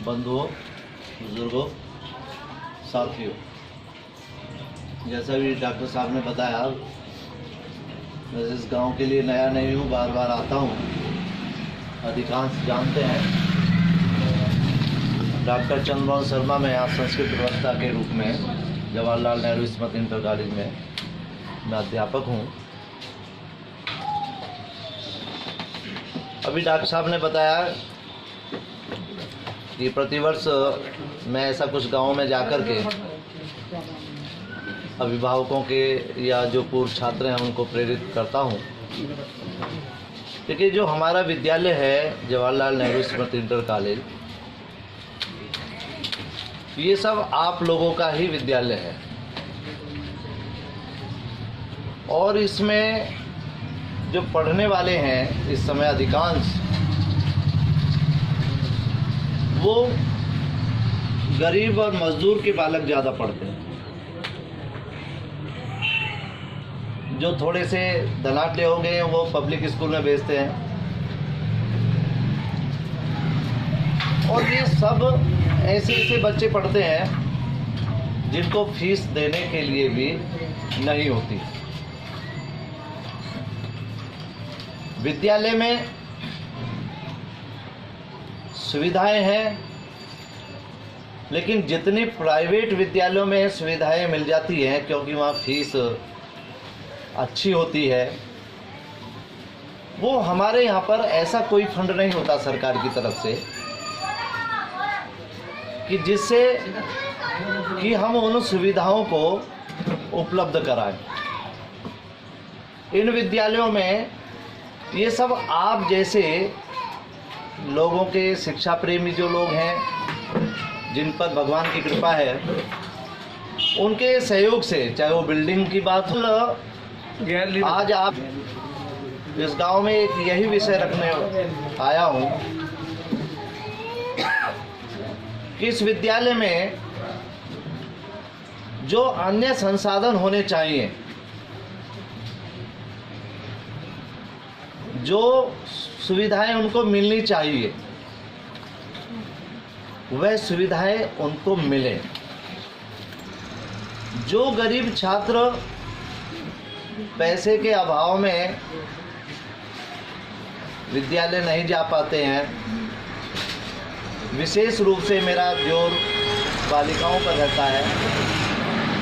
बंधुओं, बुजुर्गों, साथियों, जैसा भी डॉक्टर साहब ने बताया, मैं इस गांव के लिए नया नहीं हूँ, बार बार आता हूँ। अधिकांश जानते हैं डॉक्टर चंद्रमोहन शर्मा, मैं यहाँ संस्कृत प्रवक्ता के रूप में जवाहरलाल नेहरू स्मृति इंटर कॉलेज में मैं अध्यापक हूँ। अभी डॉक्टर साहब ने बताया कि प्रतिवर्ष मैं ऐसा कुछ गाँव में जाकर के अभिभावकों के या जो पूर्व छात्र हैं उनको प्रेरित करता हूँ। देखिए, जो हमारा विद्यालय है जवाहरलाल नेहरू स्मृति इंटर कॉलेज, ये सब आप लोगों का ही विद्यालय है और इसमें जो पढ़ने वाले हैं इस समय अधिकांश वो गरीब और मजदूर के बालक ज़्यादा पढ़ते हैं। जो थोड़े से धनाढ्य हो गए हैं वो पब्लिक स्कूल में भेजते हैं और ये सब ऐसे ऐसे बच्चे पढ़ते हैं जिनको फीस देने के लिए भी नहीं होती। विद्यालय में सुविधाएं हैं, लेकिन जितनी प्राइवेट विद्यालयों में सुविधाएं मिल जाती हैं क्योंकि वहाँ फीस अच्छी होती है, वो हमारे यहाँ पर ऐसा कोई फंड नहीं होता सरकार की तरफ से कि जिससे कि हम उन सुविधाओं को उपलब्ध कराएं। इन विद्यालयों में ये सब आप जैसे लोगों के, शिक्षा प्रेमी जो लोग हैं जिन पर भगवान की कृपा है, उनके सहयोग से, चाहे वो बिल्डिंग की बात हो, आज आप इस गांव में एक यही विषय रखने आया हूं कि इस विद्यालय में जो अन्य संसाधन होने चाहिए, जो सुविधाएं उनको मिलनी चाहिए, वह सुविधाएं उनको मिले। जो गरीब छात्र पैसे के अभाव में विद्यालय नहीं जा पाते हैं, विशेष रूप से मेरा जोर बालिकाओं पर रहता है,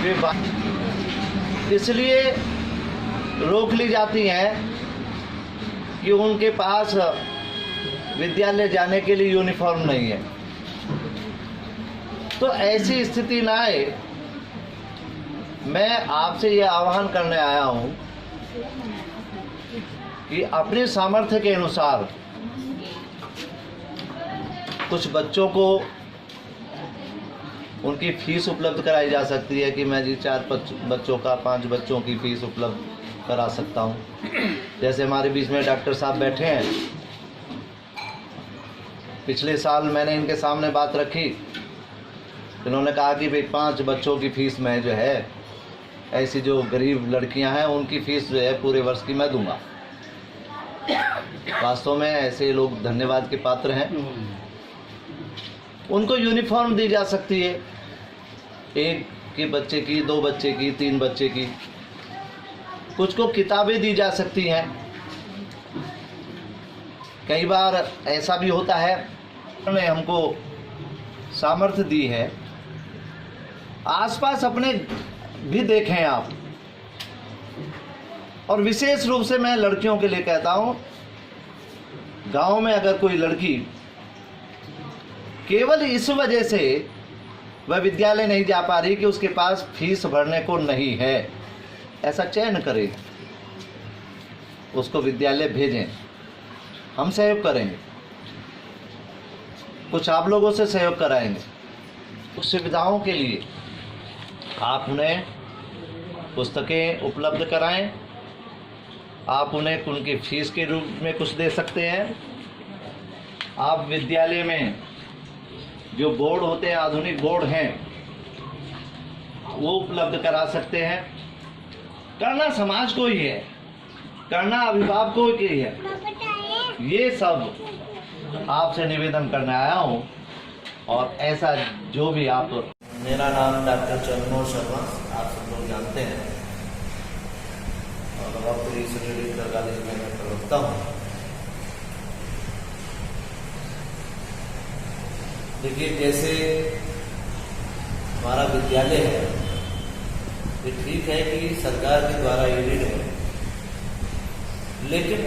वे इसलिए रोक ली जाती हैं कि उनके पास विद्यालय जाने के लिए यूनिफॉर्म नहीं है। तो ऐसी स्थिति ना आए, मैं आपसे ये आह्वान करने आया हूँ कि अपने सामर्थ्य के अनुसार कुछ बच्चों को उनकी फीस उपलब्ध कराई जा सकती है कि मैं जी 4 बच्चों का 5 बच्चों की फीस उपलब्ध करा सकता हूँ। जैसे हमारे बीच में डॉक्टर साहब बैठे हैं, पिछले साल मैंने इनके सामने बात रखी, इन्होंने कहा कि भाई 5 बच्चों की फीस मैं जो है, ऐसी जो गरीब लड़कियां हैं उनकी फीस जो है पूरे वर्ष की मैं दूंगा। वास्तव में ऐसे लोग धन्यवाद के पात्र हैं। उनको यूनिफॉर्म दी जा सकती है, 1 के बच्चे की, 2 बच्चे की, 3 बच्चे की। कुछ को किताबें दी जा सकती हैं। कई बार ऐसा भी होता है, उन्होंने हमको सामर्थ्य दी है। आसपास अपने भी देखें आप, और विशेष रूप से मैं लड़कियों के लिए कहता हूं, गांव में अगर कोई लड़की केवल इस वजह से वह विद्यालय नहीं जा पा रही कि उसके पास फीस भरने को नहीं है, ऐसा चयन करें, उसको विद्यालय भेजें। हम सहयोग करेंगे, कुछ आप लोगों से सहयोग कराएंगे। उस सुविधाओं के लिए आप उन्हें पुस्तकें उपलब्ध कराएं, आप उन्हें उनकी फीस के रूप में कुछ दे सकते हैं। आप विद्यालय में जो बोर्ड होते हैं, आधुनिक बोर्ड हैं, वो उपलब्ध करा सकते हैं। करना समाज को ही है, करना अभिभावकों की है। ये सब आपसे निवेदन करने आया हूँ और ऐसा जो भी आप। मेरा नाम डॉक्टर चंद्रमोहन शर्मा, आप सब लोग जानते हैं, और नवाबपुरी सेकेंडरी कॉलेज में मैं प्रवक्ता हूँ। देखिए, जैसे हमारा विद्यालय है, ये ठीक है कि सरकार के द्वारा एडेड है, लेकिन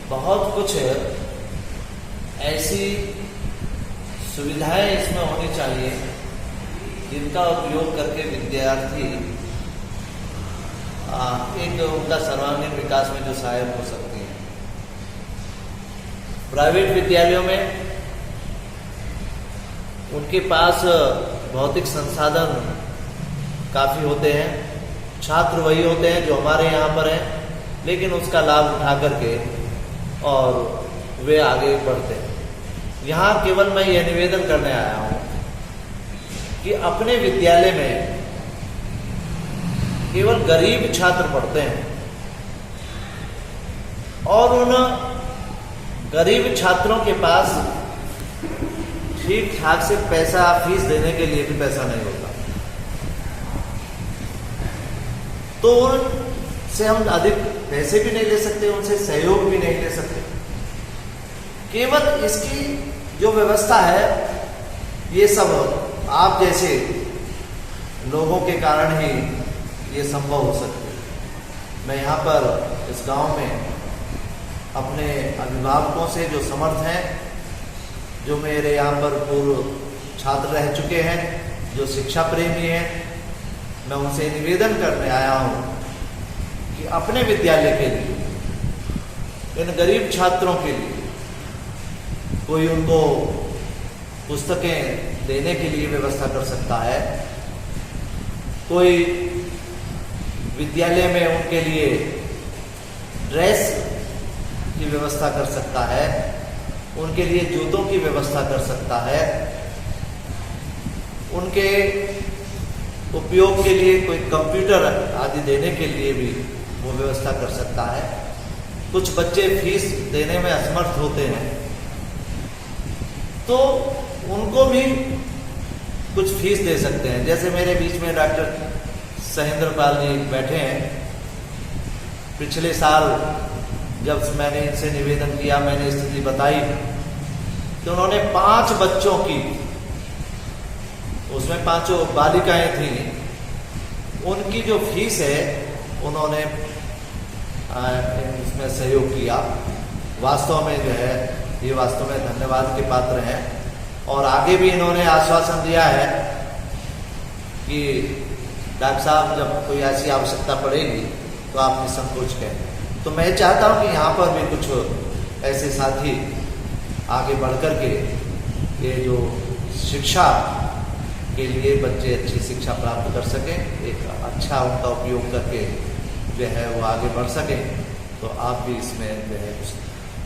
बहुत कुछ ऐसी सुविधाएं इसमें होनी चाहिए जिनका उपयोग करके विद्यार्थी एक उनका सर्वांगीण विकास में जो सहायक हो सकती है। प्राइवेट विद्यालयों में उनके पास भौतिक संसाधन काफ़ी होते हैं, छात्र वही होते हैं जो हमारे यहाँ पर हैं, लेकिन उसका लाभ उठा करके और वे आगे बढ़ते हैं। यहाँ केवल मैं यह निवेदन करने आया हूँ कि अपने विद्यालय में केवल गरीब छात्र पढ़ते हैं और उन गरीब छात्रों के पास ठीक ठाक से पैसा, फीस देने के लिए भी पैसा नहीं होता, तो उनसे हम अधिक पैसे भी नहीं ले सकते, उनसे सहयोग भी नहीं ले सकते। केवल इसकी जो व्यवस्था है, ये सब आप जैसे लोगों के कारण ही ये संभव हो सकती है। मैं यहाँ पर इस गांव में अपने अभिभावकों से जो समर्थ हैं, जो मेरे यहाँ पर पूर्व छात्र रह चुके हैं, जो शिक्षा प्रेमी हैं, मैं उनसे निवेदन करने आया हूँ कि अपने विद्यालय के लिए, इन गरीब छात्रों के लिए कोई उनको पुस्तकें देने के लिए व्यवस्था कर सकता है, कोई विद्यालय में उनके लिए ड्रेस की व्यवस्था कर सकता है, उनके लिए जूतों की व्यवस्था कर सकता है, उनके उपयोग के लिए कोई कंप्यूटर आदि देने के लिए भी वो व्यवस्था कर सकता है। कुछ बच्चे फीस देने में असमर्थ होते हैं, तो उनको भी कुछ फीस दे सकते हैं। जैसे मेरे बीच में डॉक्टर सहेंद्र पाल जी बैठे हैं। पिछले साल जब मैंने इनसे निवेदन किया, मैंने स्थिति बताई, तो उन्होंने 5 बच्चों की, उसमें 5 बालिकाएं थीं, उनकी जो फीस है उन्होंने इसमें सहयोग किया। वास्तव में जो है ये वास्तव में धन्यवाद के पात्र हैं, और आगे भी इन्होंने आश्वासन दिया है कि डॉक्टर साहब जब कोई ऐसी आवश्यकता पड़ेगी तो आप निसंकोच कहें। तो मैं चाहता हूं कि यहाँ पर भी कुछ ऐसे साथी आगे बढ़ कर के ये जो शिक्षा के लिए बच्चे अच्छी शिक्षा प्राप्त कर सकें, एक अच्छा उनका उपयोग करके जो है वो आगे बढ़ सकें। तो आप भी इसमें जो है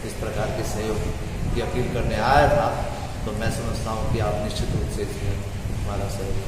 इस प्रकार के सहयोग की अपील करने आया था, तो मैं समझता हूँ कि आप निश्चित रूप से इसमें हमारा सहयोग